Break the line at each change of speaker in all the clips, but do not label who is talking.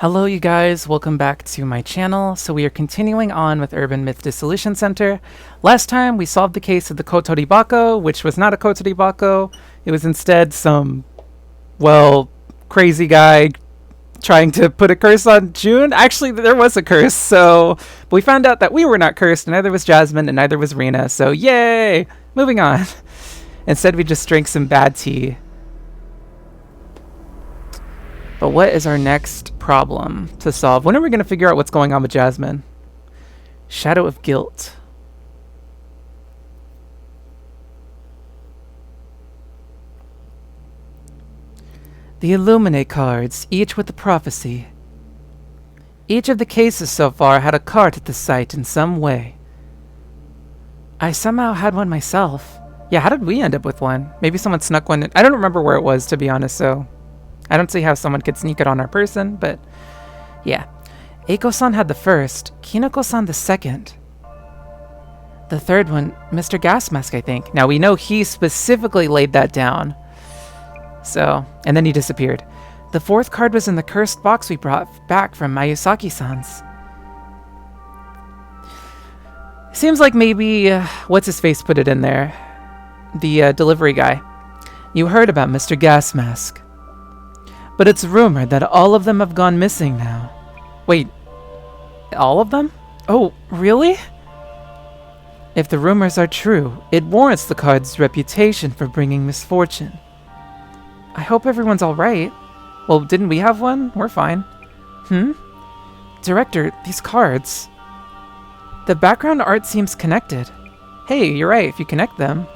Hello you guys, welcome back to my channel. So we are continuing on with Urban Myth Dissolution Center. Last time we solved the case of the Kotoribako, which was not a Kotoribako. It was instead some, well, crazy guy trying to put a curse on June. Actually, there was a curse, but we found out that we were not cursed, and neither was Jasmine, and neither was Rena, so yay! Moving on. Instead we just drank some bad tea. But what is our next problem to solve? When are we going to figure out what's going on with Jasmine? Shadow of Guilt. The Illuminate cards, each with a prophecy. Each of the cases so far had a card at the site in some way. I somehow had one myself. Yeah, how did we end up with one? Maybe someone snuck one in. I don't remember where it was, to be honest, so I don't see how someone could sneak it on our person, but yeah. Eiko-san had the first, Kinoko-san the second. The third one, Mr. Gas Mask, I think. Now we know he specifically laid that down. So, and then he disappeared. The fourth card was in the cursed box we brought back from Mayusaki-san's. Seems like maybe, what's-his-face put it in there? The delivery guy. You heard about Mr. Gas Mask. But it's rumored that all of them have gone missing now. Wait, all of them? Oh, really? If the rumors are true, it warrants the card's reputation for bringing misfortune. I hope everyone's alright. Well, didn't we have one? We're fine. Director, these cards. The background art seems connected. Hey, you're right, if you connect them.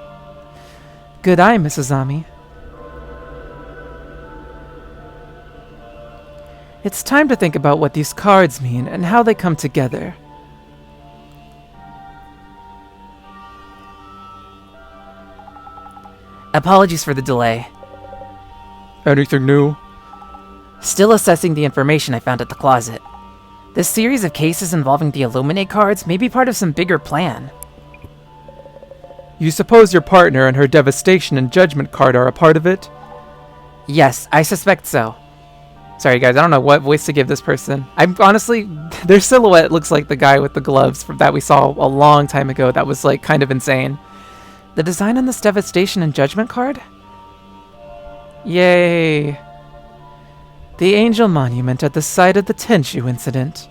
Good eye, Mrs. Ami. It's time to think about what these cards mean and how they come together. Apologies for the delay.
Anything new?
Still assessing the information I found at the closet. This series of cases involving the Illuminate cards may be part of some bigger plan.
You suppose your partner and her Devastation and Judgment card are a part of it?
Yes, I suspect so. Sorry guys, I don't know what voice to give this person. I'm honestly, their silhouette looks like the guy with the gloves that we saw a long time ago that was like kind of insane. The design on this Devastation and Judgment card? Yay. The Angel Monument at the site of the Tenshu incident.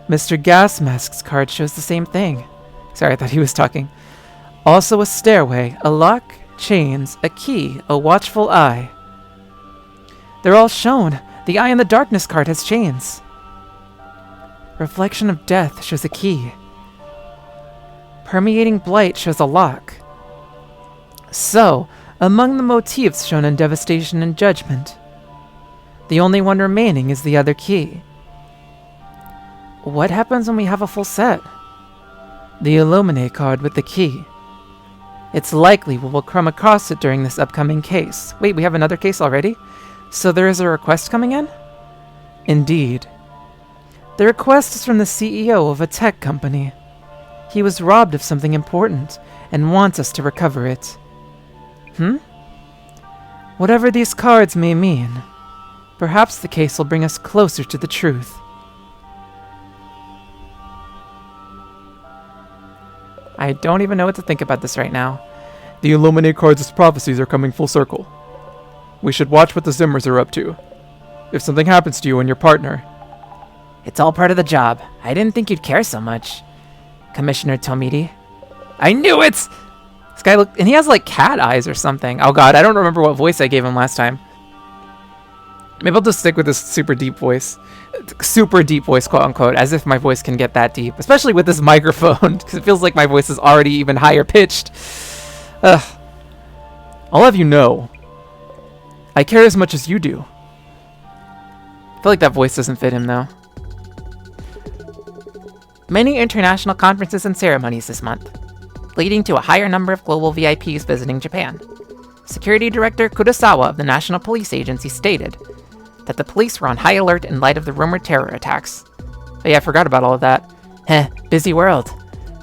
Mr. Gas Mask's card shows the same thing. Sorry, I thought he was talking. Also a stairway, a lock, chains, a key, a watchful eye. They're all shown. The Eye in the Darkness card has chains. Reflection of Death shows a key. Permeating Blight shows a lock. So, among the motifs shown in Devastation and Judgment, the only one remaining is the other key. What happens when we have a full set? The Illuminate card with the key. It's likely we will come across it during this upcoming case. Wait, we have another case already? So there is a request coming in? Indeed. The request is from the CEO of a tech company. He was robbed of something important and wants us to recover it. Whatever these cards may mean, perhaps the case will bring us closer to the truth. I don't even know what to think about this right now.
The Illuminate cards' prophecies are coming full circle. We should watch what the Zimmers are up to. If something happens to you and your partner...
It's all part of the job. I didn't think you'd care so much. Commissioner Tomidi. I knew it! This guy and he has like cat eyes or something. Oh god, I don't remember what voice I gave him last time. Maybe I'll just stick with this super deep voice. Super deep voice, quote unquote, as if my voice can get that deep. Especially with this microphone, because it feels like my voice is already even higher pitched. Ugh.
I'll have you know, I care as much as you do.
I feel like that voice doesn't fit him, though. Many international conferences and ceremonies this month, leading to a higher number of global VIPs visiting Japan. Security Director Kurosawa of the National Police Agency stated that the police were on high alert in light of the rumored terror attacks. Oh yeah, I forgot about all of that. Busy world.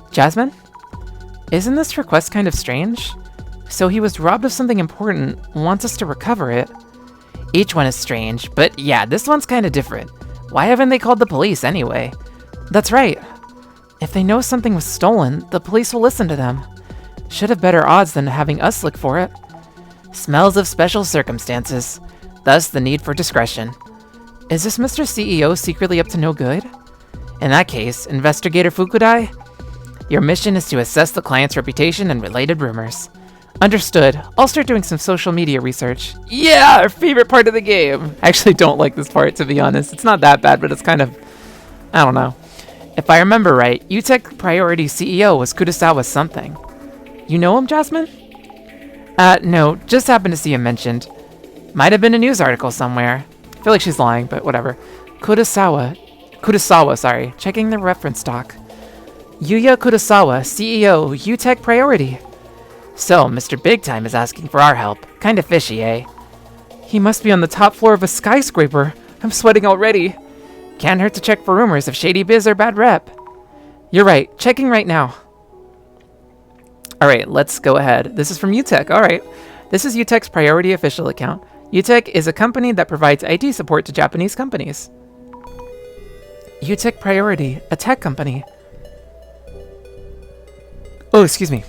Jasmine? Isn't this request kind of strange? So he was robbed of something important, wants us to recover it. Each one is strange, but yeah, this one's kinda different. Why haven't they called the police anyway? That's right. If they know something was stolen, the police will listen to them. Should have better odds than having us look for it. Smells of special circumstances. Thus the need for discretion. Is this Mr. CEO secretly up to no good? In that case, Investigator Fukudai, your mission is to assess the client's reputation and related rumors. Understood. I'll start doing some social media research. Yeah, our favorite part of the game. I actually don't like this part, to be honest. It's not that bad, but it's kind of... I don't know. If I remember right, UTech Priority CEO was Kurosawa something. You know him, Jasmine? No, just happened to see him mentioned. Might have been a news article somewhere. I feel like she's lying, but whatever. Kurosawa, sorry. Checking the reference doc. Yuya Kurosawa, CEO, UTech Priority. So, Mr. Big Time is asking for our help. Kinda fishy, eh? He must be on the top floor of a skyscraper. I'm sweating already. Can't hurt to check for rumors of shady biz or bad rep. You're right. Checking right now. Alright, let's go ahead. This is from UTech. Alright. This is UTech's Priority official account. UTech is a company that provides IT support to Japanese companies. UTech Priority, a tech company. Oh, excuse me.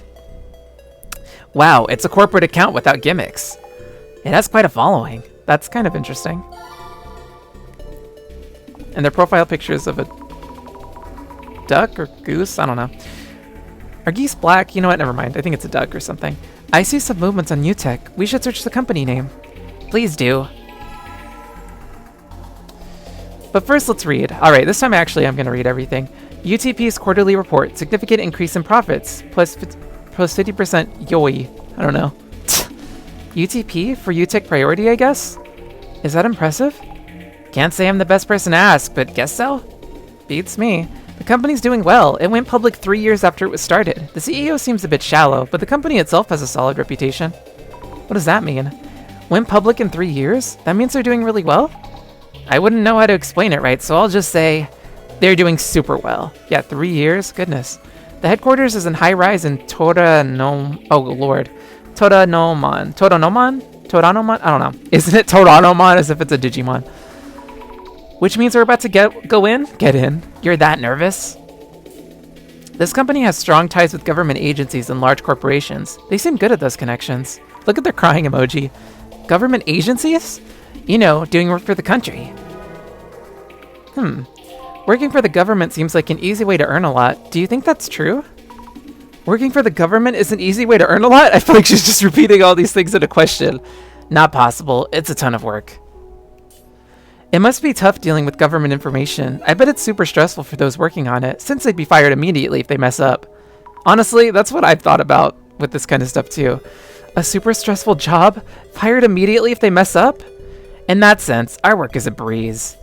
Wow, it's a corporate account without gimmicks. It has quite a following. That's kind of interesting. And their profile pictures of a duck or goose? I don't know. Are geese black? You know what? Never mind. I think it's a duck or something. I see some movements on UTech. We should search the company name. Please do. But first, let's read. Alright, this time actually I'm going to read everything. UTP's quarterly report. Significant increase in profits. Plus 50% yoi. I don't know. UTP for UTech Priority, I guess? Is that impressive? Can't say I'm the best person to ask, but guess so? Beats me. The company's doing well. It went public 3 years after it was started. The CEO seems a bit shallow, but the company itself has a solid reputation. What does that mean? Went public in 3 years? That means they're doing really well? I wouldn't know how to explain it right, so I'll just say they're doing super well. Yeah, 3 years? Goodness. The headquarters is in high-rise in Toranomon. Oh, Lord. Toranomon? Toranomon? I don't know. Isn't it Toranomon as if it's a Digimon? Which means we're about to go in? Get in. You're that nervous? This company has strong ties with government agencies and large corporations. They seem good at those connections. Look at their crying emoji. Government agencies? You know, doing work for the country. Working for the government seems like an easy way to earn a lot. Do you think that's true? Working for the government is an easy way to earn a lot? I feel like she's just repeating all these things in a question. Not possible. It's a ton of work. It must be tough dealing with government information. I bet it's super stressful for those working on it, since they'd be fired immediately if they mess up. Honestly, that's what I've thought about with this kind of stuff too. A super stressful job? Fired immediately if they mess up? In that sense, our work is a breeze.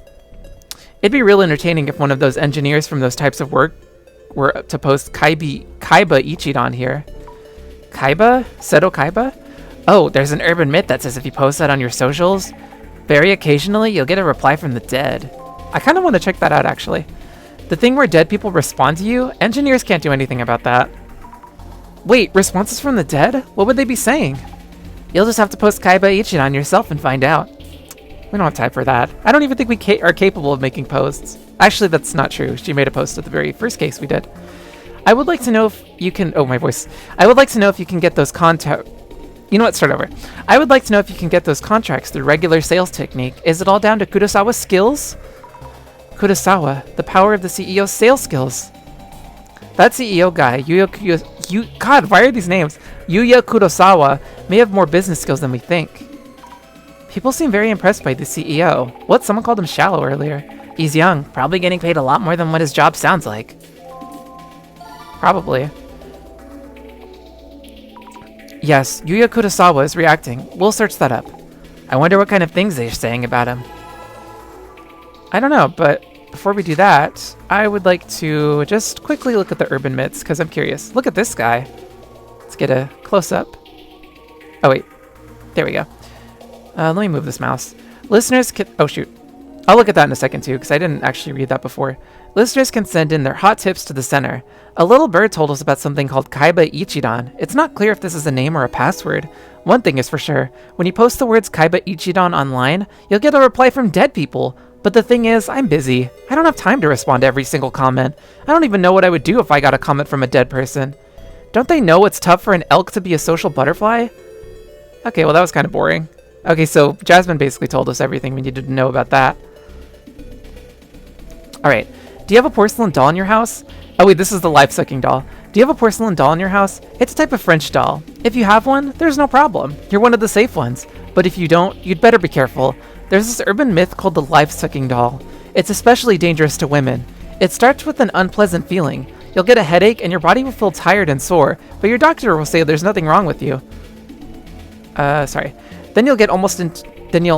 It'd be real entertaining if one of those engineers from those types of work were to post Kaiba Ichidan here. Kaiba? Seto Kaiba? Oh, there's an urban myth that says if you post that on your socials, very occasionally you'll get a reply from the dead. I kind of want to check that out, actually. The thing where dead people respond to you? Engineers can't do anything about that. Wait, responses from the dead? What would they be saying? You'll just have to post Kaiba Ichidan yourself and find out. We don't have time for that. I don't even think we are capable of making posts. Actually, that's not true. She made a post at the very first case we did. I would like to know if you can... Oh, my voice. I would like to know if you can get those contact... You know what? Start over. I would like to know if you can get those contracts through regular sales technique. Is it all down to Kurosawa's skills? Kurosawa, the power of the CEO's sales skills. That CEO guy, God, why are these names? Yuya Kurosawa may have more business skills than we think. People seem very impressed by the CEO. What? Someone called him shallow earlier. He's young, probably getting paid a lot more than what his job sounds like. Probably. Yes, Yuya Kurosawa is reacting. We'll search that up. I wonder what kind of things they're saying about him. I don't know, but before we do that, I would like to just quickly look at the urban myths, because I'm curious. Look at this guy. Let's get a close-up. Oh, wait. There we go. Let me move this mouse. Listeners can... Oh, shoot. I'll look at that in a second too, because I didn't actually read that before. Listeners can send in their hot tips to the center. A little bird told us about something called Kaiba Ichidan. It's not clear if this is a name or a password. One thing is for sure, when you post the words Kaiba Ichidan online, you'll get a reply from dead people. But the thing is, I'm busy. I don't have time to respond to every single comment. I don't even know what I would do if I got a comment from a dead person. Don't they know it's tough for an elk to be a social butterfly? Okay, well that was kind of boring. Okay, so Jasmine basically told us everything we needed to know about that. Alright, do you have a porcelain doll in your house? Oh wait, this is the life-sucking doll. Do you have a porcelain doll in your house? It's a type of French doll. If you have one, there's no problem. You're one of the safe ones. But if you don't, you'd better be careful. There's this urban myth called the life-sucking doll. It's especially dangerous to women. It starts with an unpleasant feeling. You'll get a headache and your body will feel tired and sore, but your doctor will say there's nothing wrong with you. Sorry. Then you'll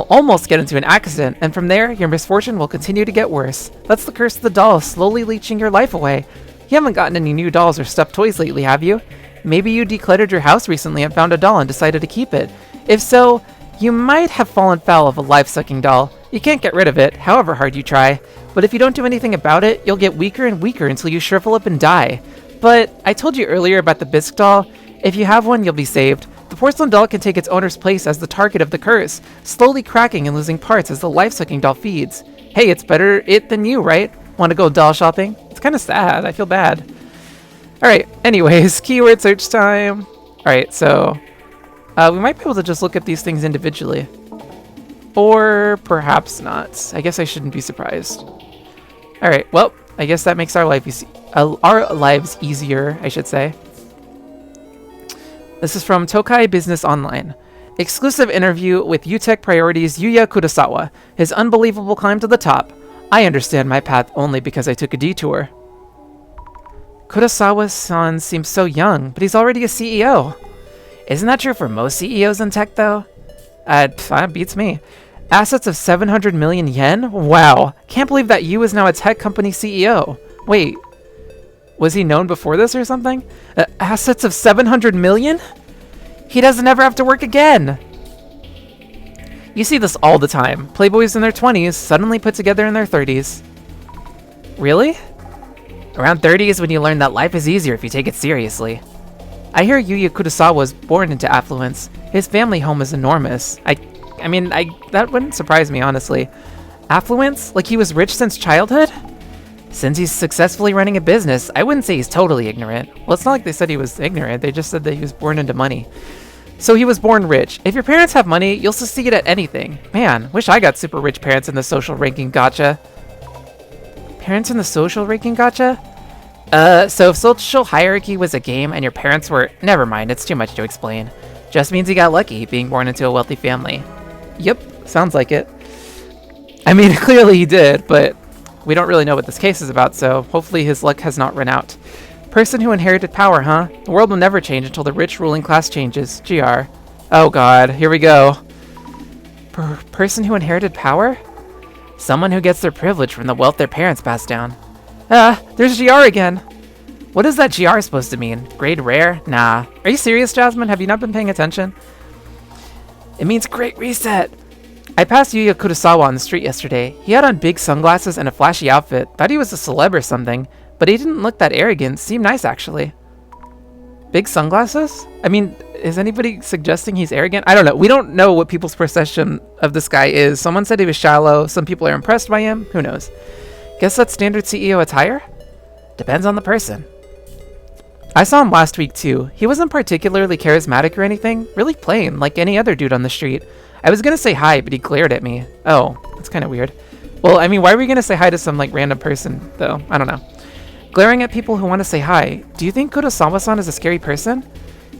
almost get into an accident, and from there, your misfortune will continue to get worse. That's the curse of the doll, slowly leeching your life away. You haven't gotten any new dolls or stuffed toys lately, have you? Maybe you decluttered your house recently and found a doll and decided to keep it. If so, you might have fallen foul of a life-sucking doll. You can't get rid of it, however hard you try. But if you don't do anything about it, you'll get weaker and weaker until you shrivel up and die. But I told you earlier about the bisque doll. If you have one, you'll be saved. The porcelain doll can take its owner's place as the target of the curse, slowly cracking and losing parts as the life-sucking doll feeds. Hey, it's better it than you, right? Want to go doll shopping? It's kind of sad. I feel bad. Alright, anyways, keyword search time. Alright, so we might be able to just look at these things individually. Or perhaps not. I guess I shouldn't be surprised. Alright, well, I guess that makes our lives easier, I should say. This is from Tokai Business Online. Exclusive interview with UTech Priorities Yuya Kurosawa. His unbelievable climb to the top. I understand my path only because I took a detour. Kurosawa-san seems so young, but he's already a CEO. Isn't that true for most CEOs in tech, though? That beats me. Assets of 700 million yen? Wow. Can't believe that Yu is now a tech company CEO. Wait. Was he known before this or something? Assets of 700 million? He doesn't ever have to work again. You see this all the time. Playboys in their 20s suddenly put together in their 30s. Really? Around 30 is when you learn that life is easier if you take it seriously. I hear Yuya Kurosawa was born into affluence. His family home is enormous. I mean, that wouldn't surprise me, honestly. Affluence? Like he was rich since childhood? Since he's successfully running a business, I wouldn't say he's totally ignorant. Well, it's not like they said he was ignorant, they just said that he was born into money. So he was born rich. If your parents have money, you'll succeed at anything. Man, wish I got super rich parents in the social ranking gotcha. Parents in the social ranking gotcha? So if social hierarchy was a game and your parents were... Never mind, it's too much to explain. Just means he got lucky being born into a wealthy family. Yep, sounds like it. I mean, clearly he did, but we don't really know what this case is about, so hopefully his luck has not run out. Person who inherited power, huh? The world will never change until the rich ruling class changes. GR. Oh god, here we go. Person who inherited power? Someone who gets their privilege from the wealth their parents passed down. There's GR again. What is that GR supposed to mean? Grade rare? Nah. Are you serious, Jasmine? Have you not been paying attention? It means great reset. I passed Yuya Kurosawa on the street yesterday. He had on big sunglasses and a flashy outfit. Thought he was a celeb or something. But he didn't look that arrogant. Seemed nice, actually. Big sunglasses? I mean, is anybody suggesting he's arrogant? I don't know. We don't know what people's perception of this guy is. Someone said he was shallow. Some people are impressed by him. Who knows? Guess that's standard CEO attire? Depends on the person. I saw him last week, too. He wasn't particularly charismatic or anything. Really plain, like any other dude on the street. I was gonna say hi, but he glared at me. Oh, that's kind of weird. Well, I mean, why were you gonna say hi to some, like, random person, though? I don't know. Glaring at people who want to say hi. Do you think Kurosawa-san is a scary person?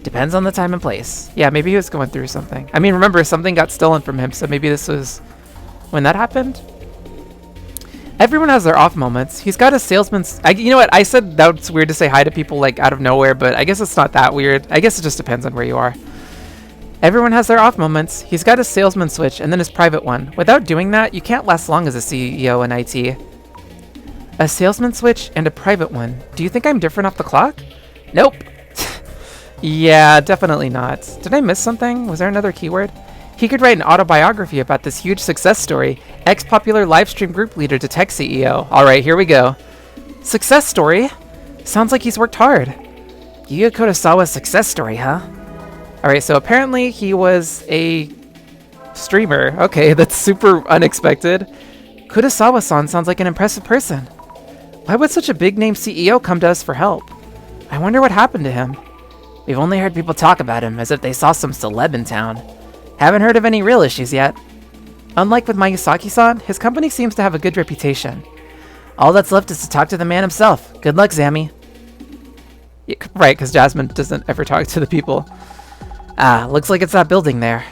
Depends on the time and place. Yeah, maybe he was going through something. I mean, remember, something got stolen from him, so maybe this was when that happened? Everyone has their off moments. He's got a salesman's... you know what? I said that's weird to say hi to people, like, out of nowhere, but I guess it's not that weird. I guess it just depends on where you are. Everyone has their off moments. He's got his salesman switch and then his private one. Without doing that, you can't last long as a CEO in IT. A salesman switch and a private one. Do you think I'm different off the clock? Nope. Yeah, definitely not. Did I miss something? Was there another keyword? He could write an autobiography about this huge success story. Ex-popular livestream group leader to tech CEO. Alright, here we go. Success story? Sounds like he's worked hard. Yuya Kurosawa's success story, huh? Alright, so apparently he was a streamer. Okay, that's super unexpected. Kurosawa-san sounds like an impressive person. Why would such a big-name CEO come to us for help? I wonder what happened to him. We've only heard people talk about him as if they saw some celeb in town. Haven't heard of any real issues yet. Unlike with Mayusaki-san, his company seems to have a good reputation. All that's left is to talk to the man himself. Good luck, Zammy. Yeah, right, because Jasmine doesn't ever talk to the people. Ah, looks like it's that building there.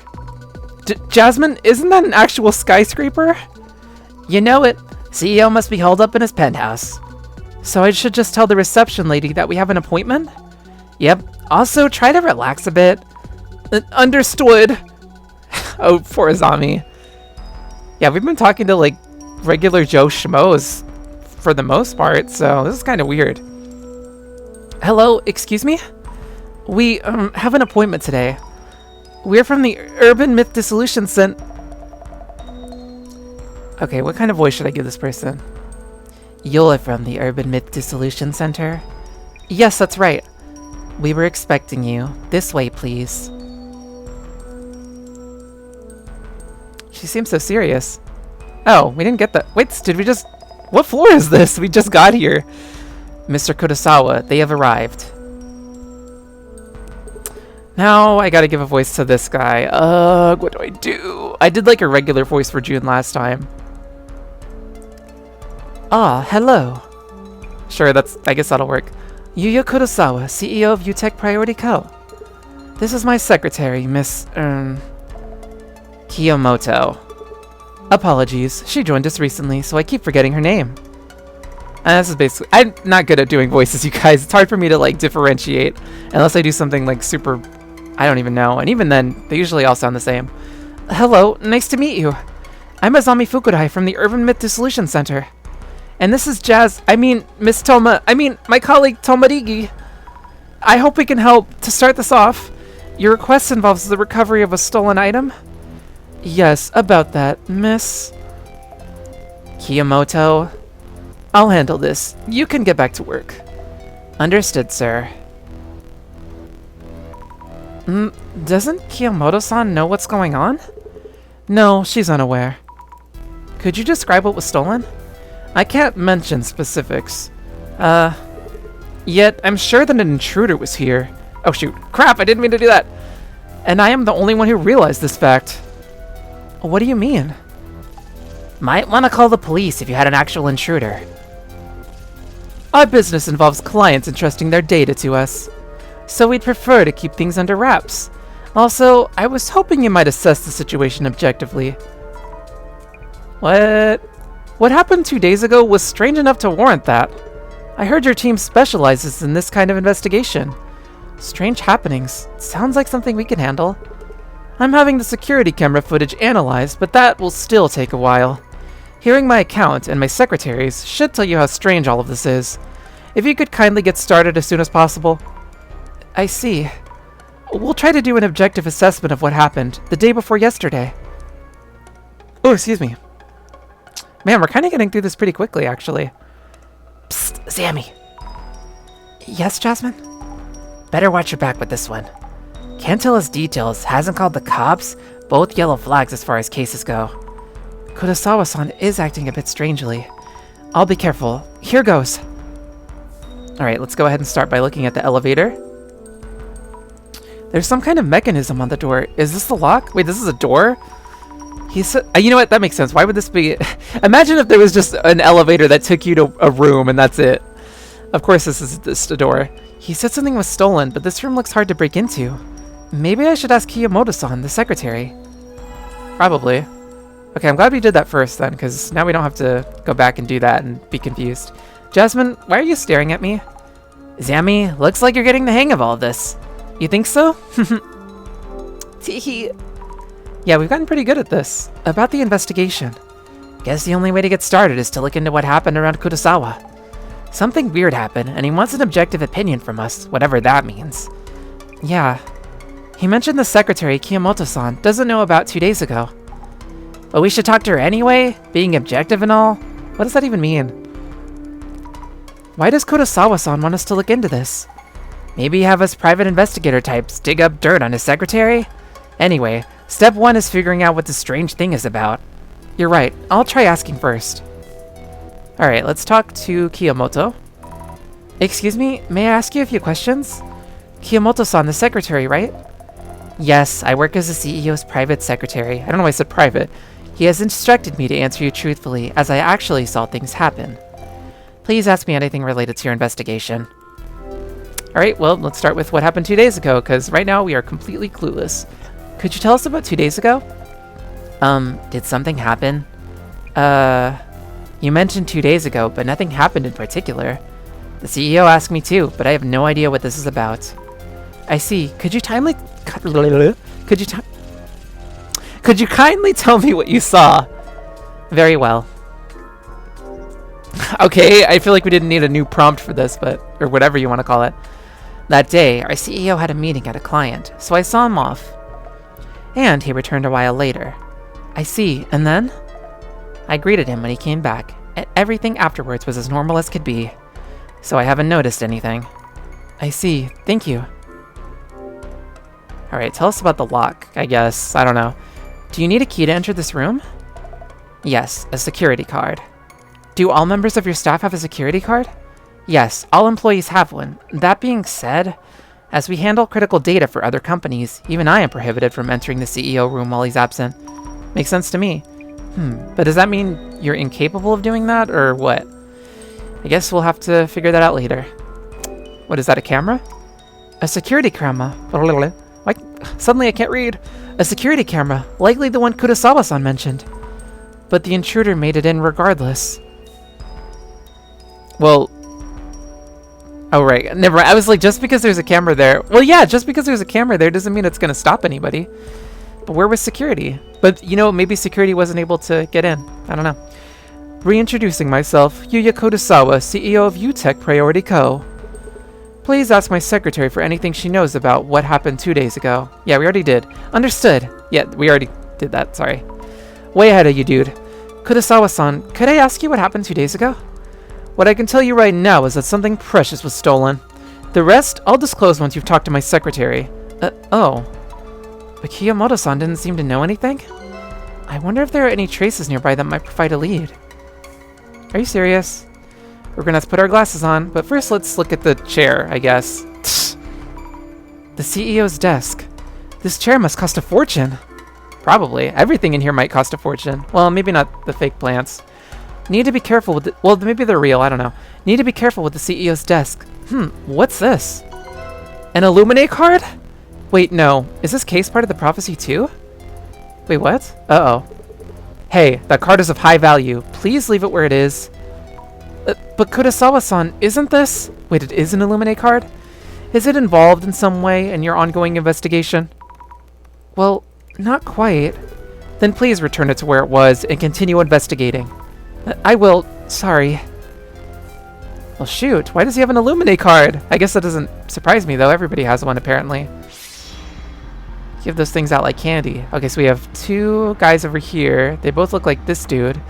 Jasmine, isn't that an actual skyscraper? You know it. CEO must be holed up in his penthouse. So I should just tell the reception lady that we have an appointment? Yep. Also, try to relax a bit. Understood. Oh, poor Azami. Yeah, we've been talking to, like, regular Joe Schmoes for the most part, so this is kind of weird. Hello, excuse me? We, have an appointment today. We're from the Urban Myth Dissolution Center. Okay, what kind of voice should I give this person? You're from the Urban Myth Dissolution Center? Yes, that's right. We were expecting you. This way, please. She seems so serious. Oh, we didn't get that. Wait, did we just... What floor is this? We just got here. Mr. Kurosawa, they have arrived. Now I gotta give a voice to this guy. What do I do? I did like a regular voice for June last time. Ah, hello. Sure, I guess that'll work. Yuya Kurosawa, CEO of UTech Priority Co. This is my secretary, Miss, Kiyomoto. Apologies, she joined us recently, so I keep forgetting her name. This is basically... I'm not good at doing voices, you guys. It's hard for me to, like, differentiate. Unless I do something, like, super... I don't even know. And even then, they usually all sound the same. Hello, nice to meet you. I'm Azami Fukurai from the Urban Myth Dissolution Center. And this is my colleague Tomarigi. I hope we can help. To start this off, your request involves the recovery of a stolen item? Yes, about that, Miss Kiyomoto. I'll handle this. You can get back to work. Understood, sir. Doesn't Kiyomoto-san know what's going on? No, she's unaware. Could you describe what was stolen? I can't mention specifics. Yet I'm sure that an intruder was here. Oh shoot, crap, I didn't mean to do that. And I am the only one who realized this fact. What do you mean? Might want to call the police if you had an actual intruder. Our business involves clients entrusting their data to us, so we'd prefer to keep things under wraps. Also, I was hoping you might assess the situation objectively. What happened 2 days ago was strange enough to warrant that. I heard your team specializes in this kind of investigation. Strange happenings. Sounds like something we can handle. I'm having the security camera footage analyzed, but that will still take a while. Hearing my account and my secretary's should tell you how strange all of this is. If you could kindly get started as soon as possible. I see. We'll try to do an objective assessment of what happened the day before yesterday. Oh, excuse me. Man, we're kind of getting through this pretty quickly, actually. Psst, Zammy. Yes, Jasmine? Better watch your back with this one. Can't tell us details, hasn't called the cops, both yellow flags as far as cases go. Kurosawa-san is acting a bit strangely. I'll be careful. Here goes. Alright, let's go ahead and start by looking at the elevator. There's some kind of mechanism on the door. Is this the lock? Wait, this is a door? He said, you know what? That makes sense. Why would this be? Imagine if there was just an elevator that took you to a room and that's it. Of course, this is just a door. He said something was stolen, but this room looks hard to break into. Maybe I should ask Kiyomoto-san, the secretary. Probably. Okay, I'm glad we did that first then, because now we don't have to go back and do that and be confused. Jasmine, why are you staring at me? Zammy, looks like you're getting the hang of all this. You think so? Teehee. Yeah, we've gotten pretty good at this. About the investigation. Guess the only way to get started is to look into what happened around Kurosawa. Something weird happened, and he wants an objective opinion from us, whatever that means. Yeah. He mentioned the secretary, Kiyomoto-san, doesn't know about 2 days ago. But we should talk to her anyway? Being objective and all? What does that even mean? Why does Kurosawa-san want us to look into this? Maybe have us private investigator types dig up dirt on his secretary? Anyway, step 1 is figuring out what this strange thing is about. You're right, I'll try asking first. Alright, let's talk to Kiyomoto. Excuse me, may I ask you a few questions? Kiyomoto-san, the secretary, right? Yes, I work as the CEO's private secretary. I don't know why I said private. He has instructed me to answer you truthfully, as I actually saw things happen. Please ask me anything related to your investigation. Alright, well, let's start with what happened 2 days ago, because right now we are completely clueless. Could you tell us about 2 days ago? Did something happen? You mentioned 2 days ago, but nothing happened in particular. The CEO asked me too, but I have no idea what this is about. I see. Could you kindly tell me what you saw? Very well. Okay, I feel like we didn't need a new prompt for this, or whatever you want to call it. That day, our CEO had a meeting at a client, so I saw him off. And he returned a while later. I see, and then? I greeted him when he came back, and everything afterwards was as normal as could be. So I haven't noticed anything. I see, thank you. Alright, tell us about the lock, I guess. I don't know. Do you need a key to enter this room? Yes, a security card. Do all members of your staff have a security card? Yes, all employees have one. That being said, as we handle critical data for other companies, even I am prohibited from entering the CEO room while he's absent. Makes sense to me. But does that mean you're incapable of doing that, or what? I guess we'll have to figure that out later. What is that, a camera? A security camera. Like, suddenly I can't read. A security camera, likely the one Kurosawa-san mentioned. But the intruder made it in regardless. Well... Oh, right. Never mind. I was like, just because there's a camera there... Well, yeah, just because there's a camera there doesn't mean it's going to stop anybody. But where was security? But, you know, maybe security wasn't able to get in. I don't know. Reintroducing myself, Yuya Kurosawa, CEO of UTech Priority Co. Please ask my secretary for anything she knows about what happened 2 days ago. Yeah, we already did. Understood. Yeah, we already did that, sorry. Way ahead of you, dude. Kurosawa-san, could I ask you what happened 2 days ago? What I can tell you right now is that something precious was stolen. The rest, I'll disclose once you've talked to my secretary. Oh. But Kiyomoto-san didn't seem to know anything? I wonder if there are any traces nearby that might provide a lead. Are you serious? We're gonna have to put our glasses on, but first let's look at the chair, I guess. The CEO's desk. This chair must cost a fortune. Probably. Everything in here might cost a fortune. Well, maybe not the fake plants. Need to be careful with well, maybe they're real, I don't know. Need to be careful with the CEO's desk. What's this? An Illuminate card? Wait, no. Is this case part of the prophecy too? Wait, what? Uh-oh. Hey, that card is of high value. Please leave it where it is. But Kurosawa-san, isn't this... Wait, it is an Illuminate card? Is it involved in some way in your ongoing investigation? Well, not quite. Then please return it to where it was and continue investigating. I will. Sorry. Well, shoot. Why does he have an Illuminate card? I guess that doesn't surprise me, though. Everybody has one, apparently. Give those things out like candy. Okay, so we have 2 guys over here. They both look like this dude.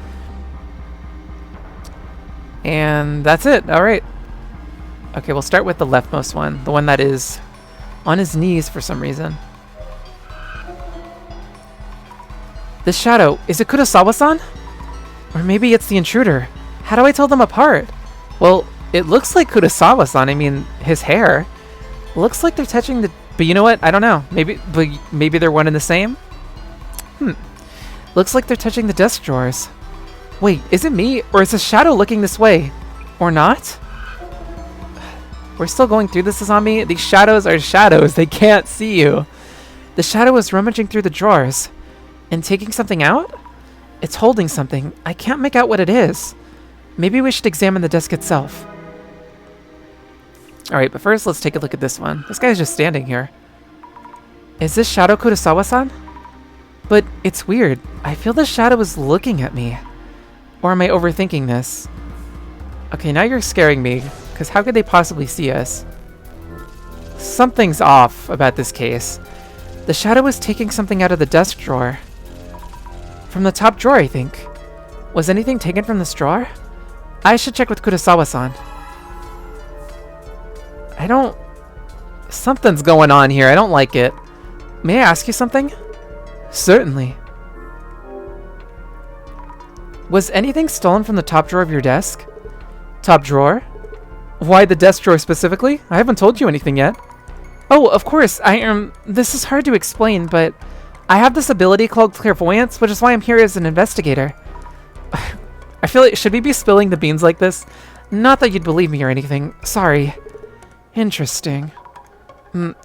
And that's it. All right. Okay, we'll start with the leftmost one. The one that is on his knees for some reason. This shadow. Is it Kurosawa-san? Or maybe it's the intruder. How do I tell them apart? Well, it looks like Kurosawa-san. I mean, his hair. Looks like they're touching the... But you know what? I don't know. Maybe they're one and the same? Looks like they're touching the desk drawers. Wait, is it me? Or is the shadow looking this way? Or not? We're still going through this, Azami. These shadows are shadows. They can't see you. The shadow is rummaging through the drawers. And taking something out? It's holding something. I can't make out what it is. Maybe we should examine the desk itself. Alright, but first let's take a look at this one. This guy's just standing here. Is this shadow Kurosawa-san? But it's weird. I feel the shadow is looking at me. Or am I overthinking this? Okay, now you're scaring me. Because how could they possibly see us? Something's off about this case. The shadow was taking something out of the desk drawer. From the top drawer, I think. Was anything taken from this drawer? I should check with Kurosawa-san. Something's going on here. I don't like it. May I ask you something? Certainly. Was anything stolen from the top drawer of your desk? Top drawer? Why the desk drawer specifically? I haven't told you anything yet. Oh, of course. This is hard to explain, but I have this ability called clairvoyance, which is why I'm here as an investigator. I feel like, should we be spilling the beans like this? Not that you'd believe me or anything. Sorry. Interesting.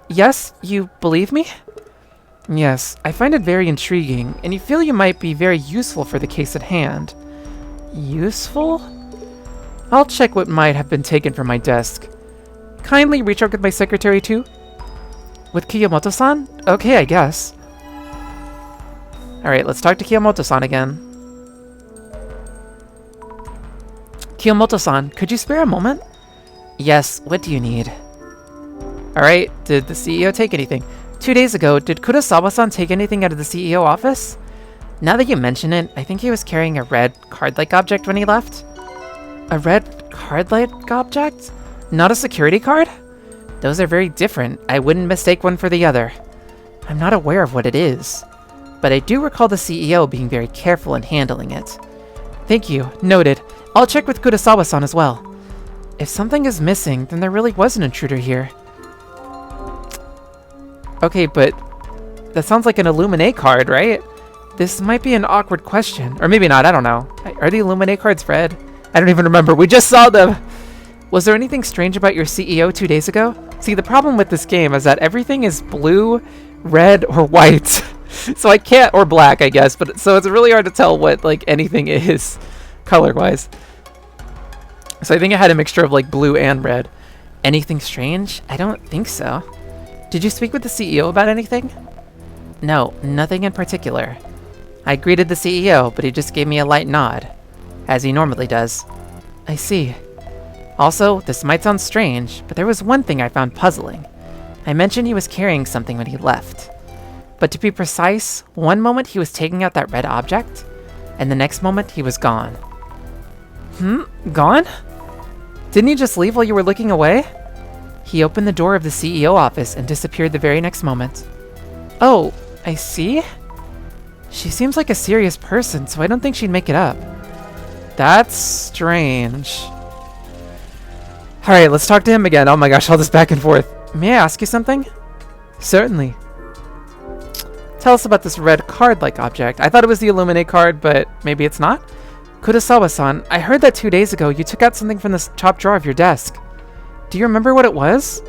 Yes, you believe me? Yes, I find it very intriguing, and you feel you might be very useful for the case at hand. Useful? I'll check what might have been taken from my desk. Kindly reach out with my secretary too? With Kiyomoto-san? Okay, I guess. Alright, let's talk to Kiyomoto-san again. Kiyomoto-san, could you spare a moment? Yes, what do you need? Alright, did the CEO take anything? 2 days ago, did Kurosawa-san take anything out of the CEO office? Now that you mention it, I think he was carrying a red card-like object when he left. A red card-like object? Not a security card? Those are very different. I wouldn't mistake one for the other. I'm not aware of what it is, but I do recall the CEO being very careful in handling it. Thank you. Noted. I'll check with Kurosawa-san as well. If something is missing, then there really was an intruder here. Okay, but that sounds like an Illuminate card, right? This might be an awkward question. Or maybe not, I don't know. Are the Illuminate cards red? I don't even remember. We just saw them! Was there anything strange about your CEO 2 days ago? See, the problem with this game is that everything is blue, red, or white. So I can't, or black, I guess, but so it's really hard to tell what, like, anything is color-wise. So I think it had a mixture of, like, blue and red. Anything strange? I don't think so. Did you speak with the CEO about anything? No, nothing in particular. I greeted the CEO, but he just gave me a light nod, as he normally does. I see. Also, this might sound strange, but there was one thing I found puzzling. I mentioned he was carrying something when he left. But to be precise, one moment he was taking out that red object, and the next moment he was gone. Gone? Didn't he just leave while you were looking away? He opened the door of the CEO office and disappeared the very next moment. Oh, I see. She seems like a serious person, so I don't think she'd make it up. That's strange. Alright, let's talk to him again. Oh my gosh, all this back and forth. May I ask you something? Certainly. Tell us about this red card-like object. I thought it was the Illuminate card, but maybe it's not? Kurosawa-san, I heard that 2 days ago you took out something from the top drawer of your desk. Do you remember what it was?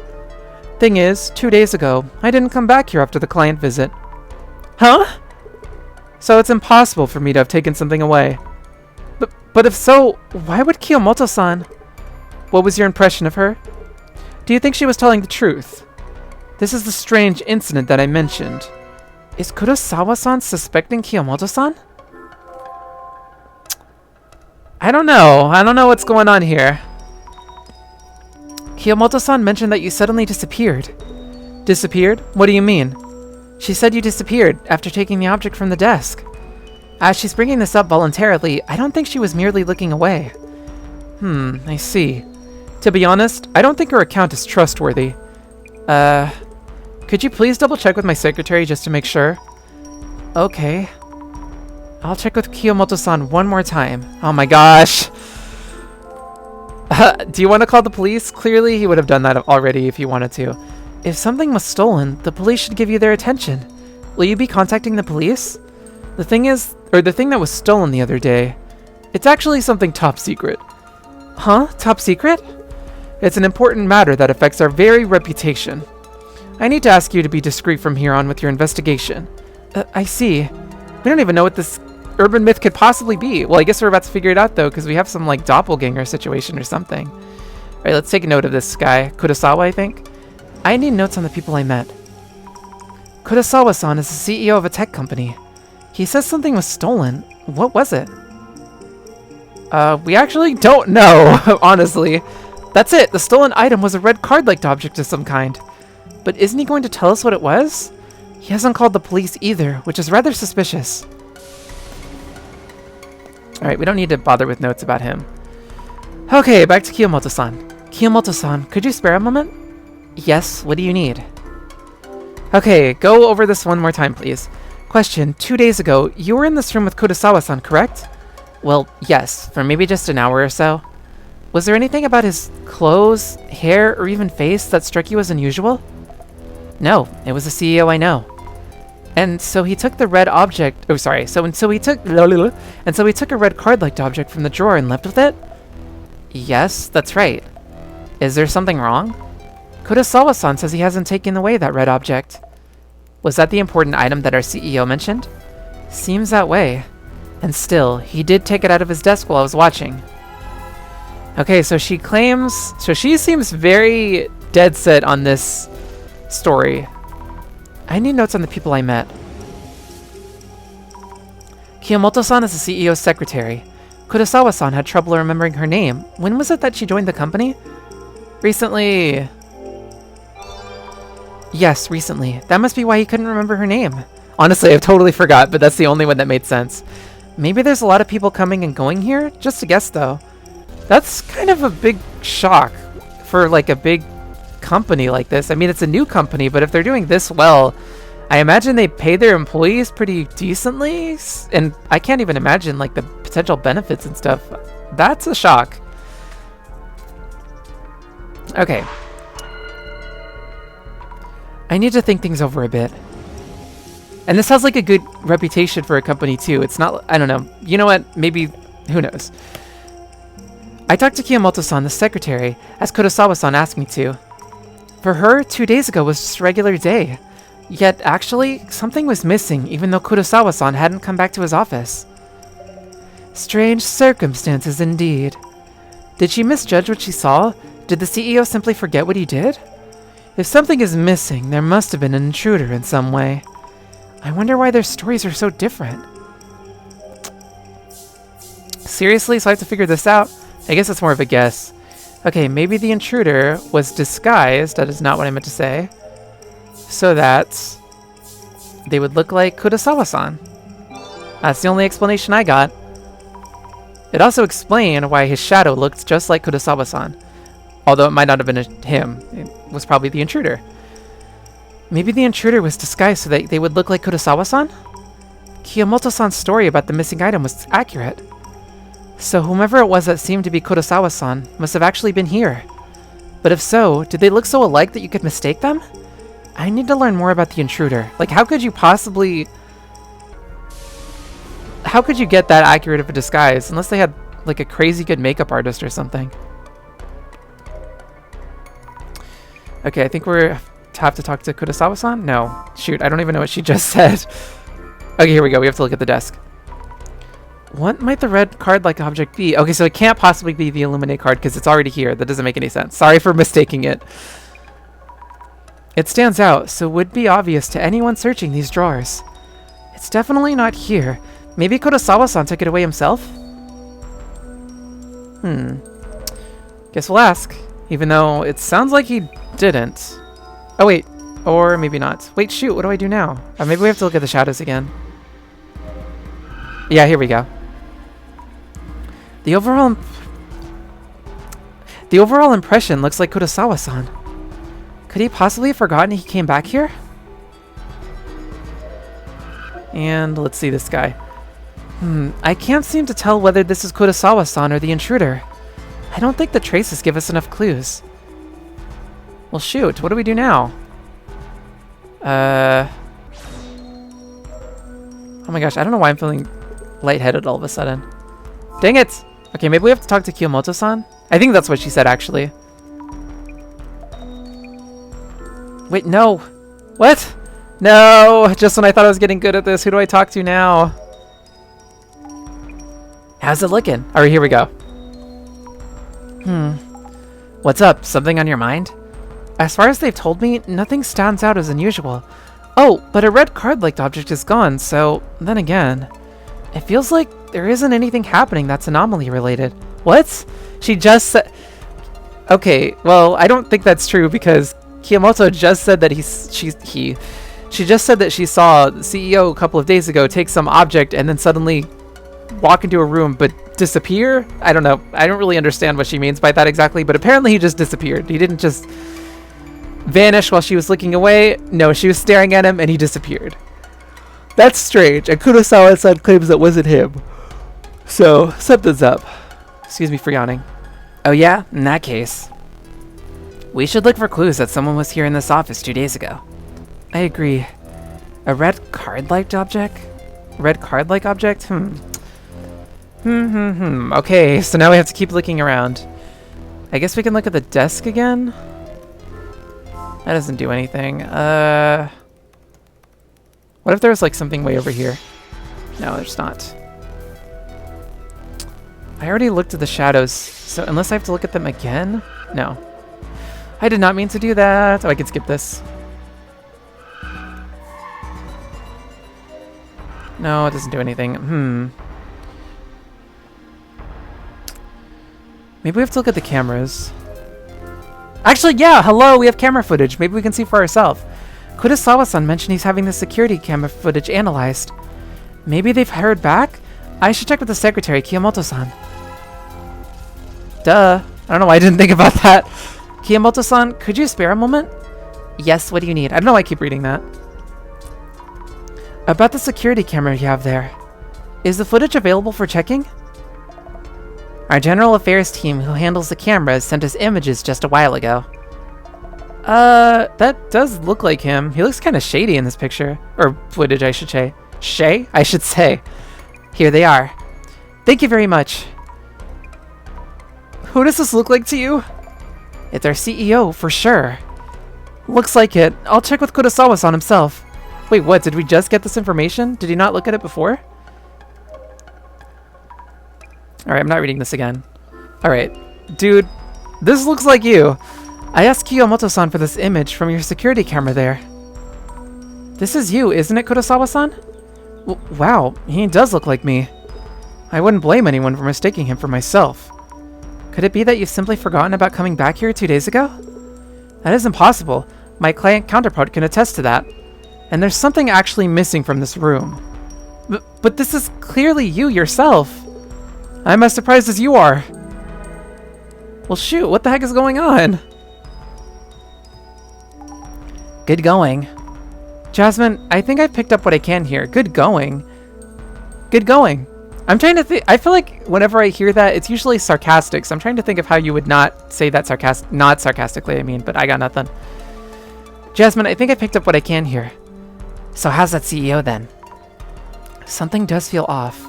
Thing is, 2 days ago, I didn't come back here after the client visit. Huh? So it's impossible for me to have taken something away. But if so, why would Kiyomoto-san? What was your impression of her? Do you think she was telling the truth? This is the strange incident that I mentioned. Is Kurosawa-san suspecting Kiyomoto-san? I don't know. I don't know what's going on here. Kiyomoto-san mentioned that you suddenly disappeared. Disappeared? What do you mean? She said you disappeared after taking the object from the desk. As she's bringing this up voluntarily, I don't think she was merely looking away. I see. To be honest, I don't think her account is trustworthy. Could you please double check with my secretary just to make sure? Okay. I'll check with Kiyomoto-san one more time. Oh my gosh. Do you want to call the police? Clearly, he would have done that already if he wanted to. If something was stolen, the police should give you their attention. Will you be contacting the police? The thing that was stolen the other day, it's actually something top secret. Huh? Top secret? It's an important matter that affects our very reputation. I need to ask you to be discreet from here on with your investigation. I see. We don't even know what this urban myth could possibly be. Well, I guess we're about to figure it out, though, because we have some, like, doppelganger situation or something. Alright, let's take a note of this guy. Kurosawa, I think? I need notes on the people I met. Kurosawa-san is the CEO of a tech company. He says something was stolen. What was it? We actually don't know, honestly. That's it. The stolen item was a red card-like object of some kind. But isn't he going to tell us what it was? He hasn't called the police either, which is rather suspicious. Alright, we don't need to bother with notes about him. Okay, back to Kiyomoto-san. Kiyomoto-san, could you spare a moment? Yes, what do you need? Okay, go over this one more time, please. Question, 2 days ago, you were in this room with Kurosawa-san, correct? Well, yes, for maybe just an hour or so. Was there anything about his clothes, hair, or even face that struck you as unusual? No, it was a CEO I know. And so he took the red object. Oh, sorry. So he took a red card-like object from the drawer and left with it? Yes, that's right. Is there something wrong? Kurosawa-san says he hasn't taken away that red object. Was that the important item that our CEO mentioned? Seems that way. And still, he did take it out of his desk while I was watching. Okay, so she claims... So she seems very dead set on this story. I need notes on the people I met. Kiyomoto-san is the CEO's secretary. Kurosawa-san had trouble remembering her name. When was it that she joined the company? Recently... Yes, recently. That must be why he couldn't remember her name. Honestly, I totally forgot, but that's the only one that made sense. Maybe there's a lot of people coming and going here? Just a guess, though. That's kind of a big shock for, like, a big company like this. I mean, it's a new company, but if they're doing this well, I imagine they pay their employees pretty decently, and I can't even imagine, like, the potential benefits and stuff. That's a shock. Okay. I need to think things over a bit. And this has, like, a good reputation for a company, too. It's not... I don't know. You know what? Maybe... Who knows? I talked to Kiyomoto-san, the secretary, as Kurosawa-san asked me to. For her, 2 days ago was just a regular day. Yet, actually, something was missing, even though Kurosawa-san hadn't come back to his office. Strange circumstances, indeed. Did she misjudge what she saw? Did the CEO simply forget what he did? If something is missing, there must have been an intruder in some way. I wonder why their stories are so different. Seriously? So I have to figure this out? I guess it's more of a guess. Okay, maybe the intruder was disguised, that is not what I meant to say, so that they would look like Kurosawa-san. That's the only explanation I got. It also explained why his shadow looked just like Kurosawa-san. Although it might not have been him. It was probably the intruder. Maybe the intruder was disguised so that they would look like Kurosawa-san? Kiyomoto-san's story about the missing item was accurate. So whomever it was that seemed to be Kurosawa-san must have actually been here. But if so, did they look so alike that you could mistake them? I need to learn more about the intruder. Like, how could you possibly... How could you get that accurate of a disguise? Unless they had, like, a crazy good makeup artist or something. Okay, I think we're... have to talk to Kurosawa-san? No. Shoot, I don't even know what she just said. Okay, here we go. We have to look at the desk. What might the red card-like object be? Okay, so it can't possibly be the Illuminate card because it's already here. That doesn't make any sense. Sorry for mistaking it. It stands out, so would be obvious to anyone searching these drawers. It's definitely not here. Maybe Kurosawa-san took it away himself? Guess we'll ask. Even though it sounds like he didn't. Oh, wait. Or maybe not. Wait, shoot. What do I do now? Maybe we have to look at the shadows again. Yeah, here we go. The overall impression looks like Kurosawa-san. Could he possibly have forgotten he came back here? And let's see this guy. I can't seem to tell whether this is Kurosawa-san or the intruder. I don't think the traces give us enough clues. Well, shoot. What do we do now? Oh my gosh, I don't know why I'm feeling lightheaded all of a sudden. Dang it! Okay, maybe we have to talk to Kiyomoto-san? I think that's what she said, actually. Wait, no! What? No! Just when I thought I was getting good at this, who do I talk to now? How's it looking? Alright, here we go. What's up? Something on your mind? As far as they've told me, nothing stands out as unusual. Oh, but a red card-like object is gone, so then again, it feels like there isn't anything happening that's anomaly-related. What? She just said... Okay, well, I don't think that's true because Kiyomoto just said that She just said that she saw the CEO a couple of days ago take some object and then suddenly walk into a room but disappear. I don't know. I don't really understand what she means by that exactly, but apparently he just disappeared. He didn't just vanish while she was looking away. No, she was staring at him and he disappeared. That's strange. And Kurosawa-san claims that wasn't him. So, something's up. Excuse me for yawning. Oh yeah? In that case, we should look for clues that someone was here in this office 2 days ago. I agree. A red card-like object? Red card-like object? Okay, so now we have to keep looking around. I guess we can look at the desk again? That doesn't do anything. What if there was like something way over here? No, there's not. I already looked at the shadows, so unless I have to look at them again? No. I did not mean to do that. Oh, I can skip this. No, it doesn't do anything. Maybe we have to look at the cameras. Actually, yeah, hello, we have camera footage. Maybe we can see for ourselves. Kurosawa-san mentioned he's having the security camera footage analyzed. Maybe they've heard back? I should check with the secretary, Kiyomoto-san. Duh. I don't know why I didn't think about that. Kiyomoto-san, could you spare a moment? Yes, what do you need? I don't know why I keep reading that. About the security camera you have there. Is the footage available for checking? Our general affairs team who handles the cameras sent us images just a while ago. That does look like him. He looks kind of shady in this picture. Or footage, I should say. I should say. Here they are. Thank you very much. Who does this look like to you? It's our CEO, for sure. Looks like it. I'll check with Kurosawa-san himself. Wait, what? Did we just get this information? Did he not look at it before? Alright, I'm not reading this again. Alright. Dude, this looks like you. I asked Kiyomoto-san for this image from your security camera there. This is you, isn't it, Kurosawa-san? Wow, he does look like me. I wouldn't blame anyone for mistaking him for myself. Could it be that you've simply forgotten about coming back here 2 days ago? That is impossible. My client counterpart can attest to that. And there's something actually missing from this room. But this is clearly you yourself. I'm as surprised as you are. Well, shoot, what the heck is going on? Good going. Jasmine, I think I've picked up what I can here. Good going. Good going. I'm trying to think. I feel like whenever I hear that, it's usually sarcastic. So I'm trying to think of how you would not say that not sarcastically, I mean, but I got nothing. Jasmine, I think I picked up what I can here. So how's that CEO then? Something does feel off.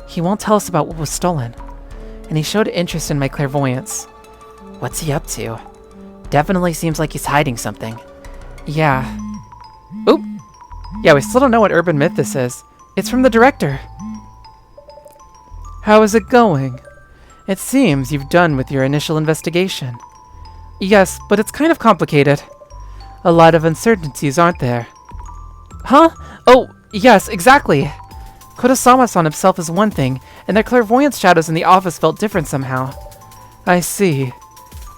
He won't tell us about what was stolen. And he showed interest in my clairvoyance. What's he up to? Definitely seems like he's hiding something. Yeah. Oop. Yeah, we still don't know what urban myth this is. It's from the director. How is it going? It seems you've done with your initial investigation. Yes, but it's kind of complicated. A lot of uncertainties, aren't there? Huh? Oh, yes, exactly. Kurosawa-san himself is one thing, and their clairvoyance shadows in the office felt different somehow. I see.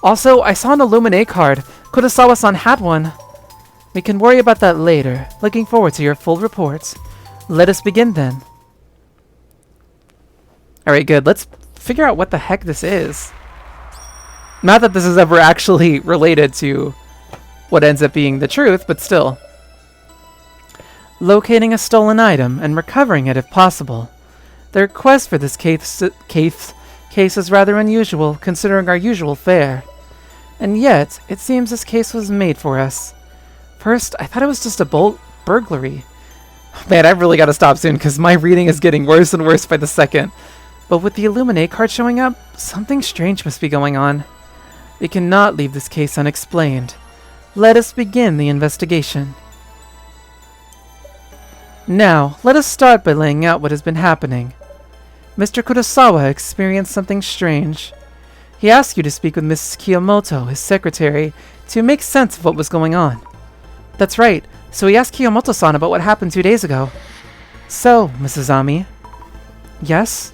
Also, I saw an Illuminate card. Kurosawa-san had one. We can worry about that later. Looking forward to your full report. Let us begin then. Alright, good. Let's figure out what the heck this is. Not that this is ever actually related to what ends up being the truth, but still. Locating a stolen item and recovering it if possible. The request for this case is rather unusual, considering our usual fare. And yet, it seems this case was made for us. First, I thought it was just a burglary. Man, I really gotta stop soon, because my reading is getting worse and worse by the second. But with the Illuminate card showing up, something strange must be going on. We cannot leave this case unexplained. Let us begin the investigation. Now, let us start by laying out what has been happening. Mr. Kurosawa experienced something strange. He asked you to speak with Mrs. Kiyomoto, his secretary, to make sense of what was going on. That's right, so he asked Kiyomoto-san about what happened 2 days ago. So, Mrs. Ami. Yes?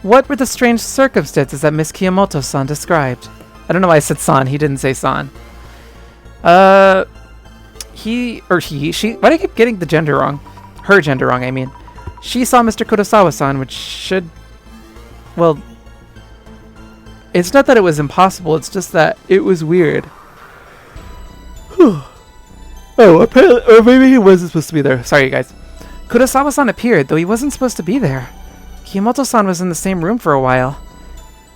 What were the strange circumstances that Miss Kiyomoto-san described? I don't know why I said san, he didn't say san. she, why do I keep getting the gender wrong? Her gender wrong, I mean. She saw Mr. Kurosawa-san, which should, well, it's not that it was impossible, it's just that it was weird. Oh, apparently, or maybe he wasn't supposed to be there. Sorry, you guys. Kurosawa-san appeared, though he wasn't supposed to be there. Kiyomoto-san was in the same room for a while,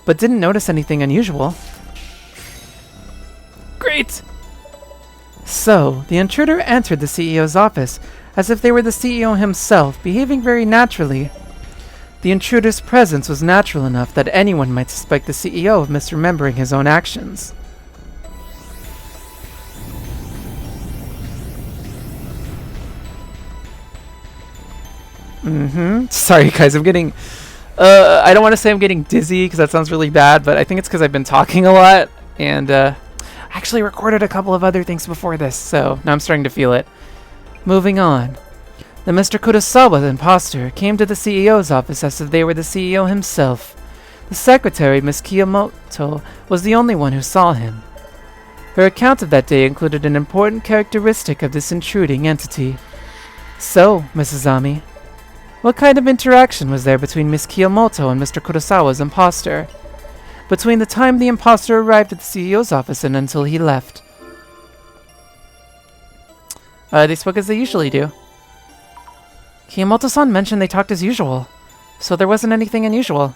but didn't notice anything unusual. Great! So, the intruder entered the CEO's office as if they were the CEO himself, behaving very naturally. The intruder's presence was natural enough that anyone might suspect the CEO of misremembering his own actions. Sorry guys, I'm getting... I don't want to say I'm getting dizzy because that sounds really bad, but I think it's because I've been talking a lot, and I actually recorded a couple of other things before this, so now I'm starting to feel it. Moving on. The Mr. Kurosawa, the imposter, came to the CEO's office as if they were the CEO himself. The secretary, Miss Kiyomoto, was the only one who saw him. Her account of that day included an important characteristic of this intruding entity. So, Mrs. Ami, what kind of interaction was there between Miss Kiyomoto and Mr. Kurosawa's imposter? Between the time the imposter arrived at the CEO's office and until he left? They spoke as they usually do. Kiyomoto-san mentioned they talked as usual, so there wasn't anything unusual.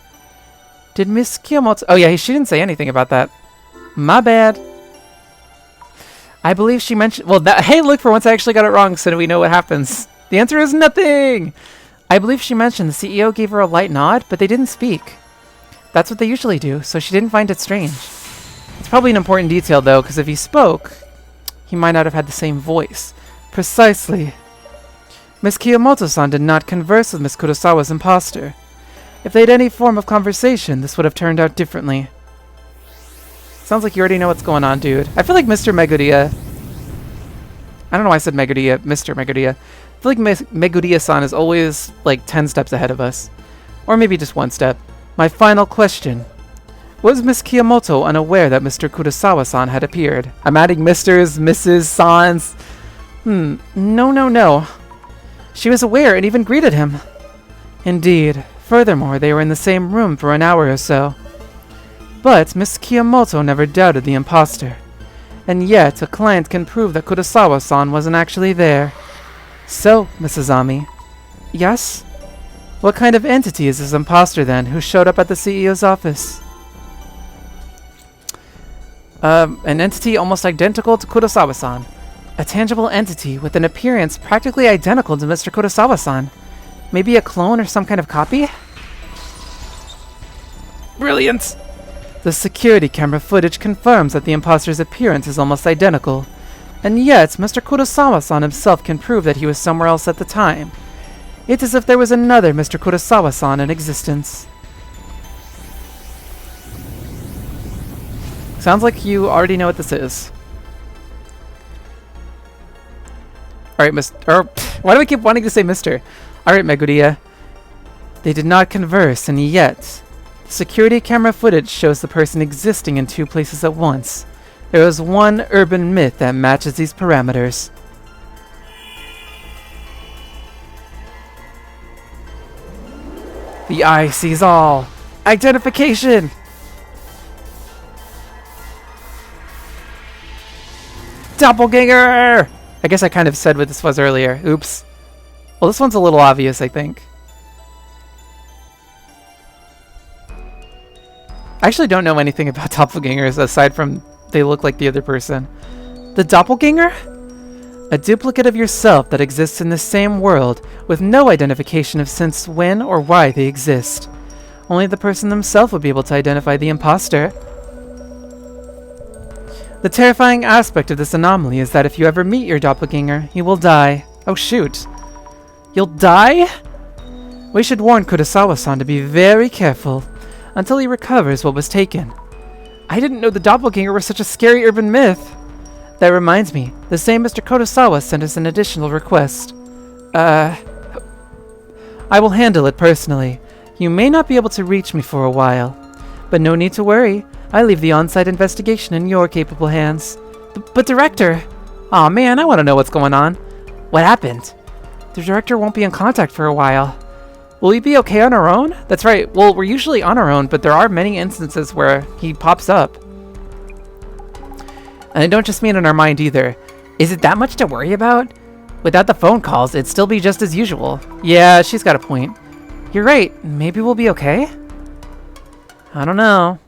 Did Miss Kiyomoto... Oh yeah, she didn't say anything about that. My bad. I believe she mentioned... Well, that... Hey, look, for once I actually got it wrong, so we know what happens. The answer is nothing! I believe she mentioned the CEO gave her a light nod, but they didn't speak. That's what they usually do, so she didn't find it strange. It's probably an important detail, though, because if he spoke, he might not have had the same voice. Precisely. Miss Kiyomoto-san did not converse with Miss Kurosawa's imposter. If they had any form of conversation, this would have turned out differently. Sounds like you already know what's going on, dude. I feel like Mr. Meguriya... I don't know why I said Meguriya, Mr. Meguriya. I feel like Meguriya-san is always, like, 10 steps ahead of us. Or maybe just 1 step. My final question. Was Miss Kiyomoto unaware that Mr. Kurosawa-san had appeared? I'm adding Mrs., Mrs., Sans. No. She was aware and even greeted him. Indeed. Furthermore, they were in the same room for an hour or so. But Miss Kiyomoto never doubted the imposter. And yet, a client can prove that Kurosawa-san wasn't actually there. So, Mrs. Ami. Yes? What kind of entity is this imposter then, who showed up at the CEO's office? An entity almost identical to Kurosawa-san. A tangible entity with an appearance practically identical to Mr. Kurosawa-san. Maybe a clone or some kind of copy? Brilliant! The security camera footage confirms that the imposter's appearance is almost identical. And yet, Mr. Kurosawa-san himself can prove that he was somewhere else at the time. It's as if there was another Mr. Kurosawa-san in existence. Sounds like you already know what this is. Alright, why do I keep wanting to say Mr.? Alright, Meguriya. They did not converse, and yet... The security camera footage shows the person existing in 2 places at once. There is one urban myth that matches these parameters. The eye sees all. Identification! Doppelgänger! I guess I kind of said what this was earlier. Oops. Well, this one's a little obvious, I think. I actually don't know anything about doppelgangers aside from they look like the other person. The doppelganger? A duplicate of yourself that exists in the same world with no identification of since when or why they exist. Only the person themselves would be able to identify the imposter. The terrifying aspect of this anomaly is that if you ever meet your doppelganger, you will die. Oh shoot. You'll die? We should warn Kurosawa-san to be very careful until he recovers what was taken. I didn't know the doppelganger was such a scary urban myth. That reminds me, the same Mr. Kurosawa sent us an additional request. I will handle it personally. You may not be able to reach me for a while. But no need to worry. I leave the on-site investigation in your capable hands. But Director... Aw man, I want to know what's going on. What happened? The director won't be in contact for a while. Will we be okay on our own? That's right, well, we're usually on our own, but there are many instances where he pops up. And I don't just mean in our mind either. Is it that much to worry about? Without the phone calls, it'd still be just as usual. Yeah, she's got a point. You're right, maybe we'll be okay? I don't know.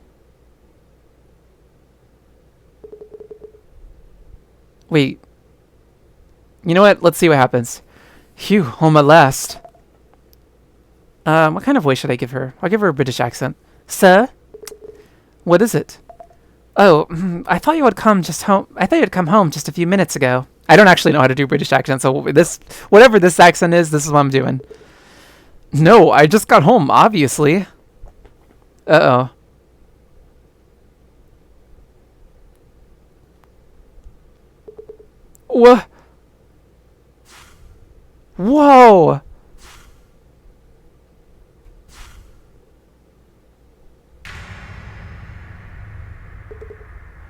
Wait. You know what? Let's see what happens. Phew, home at last. What kind of voice should I give her? I'll give her a British accent. Sir? What is it? Oh, I thought you would come just home. I thought you'd come home just a few minutes ago. I don't actually know how to do British accent, so whatever this accent is, this is what I'm doing. No, I just got home, obviously. Uh-oh. What? Whoa!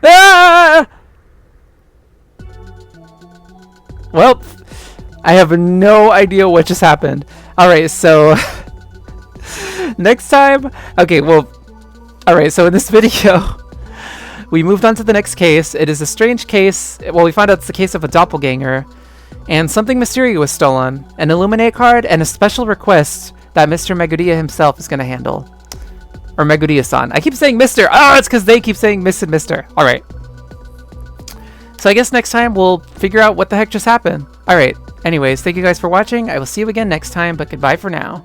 Ah! Well, I have no idea what just happened. Alright, so... next time... Okay, well... Alright, so in this video... we moved on to the next case. It is a strange case. Well, we found out it's the case of a doppelganger. And something mysterious was stolen. An Illuminate card and a special request that Mr. Megudia himself is going to handle. Or Megudia-san. I keep saying Mr. Oh, it's because they keep saying Miss and Mr. Alright. So I guess next time we'll figure out what the heck just happened. Alright. Anyways, thank you guys for watching. I will see you again next time, but goodbye for now.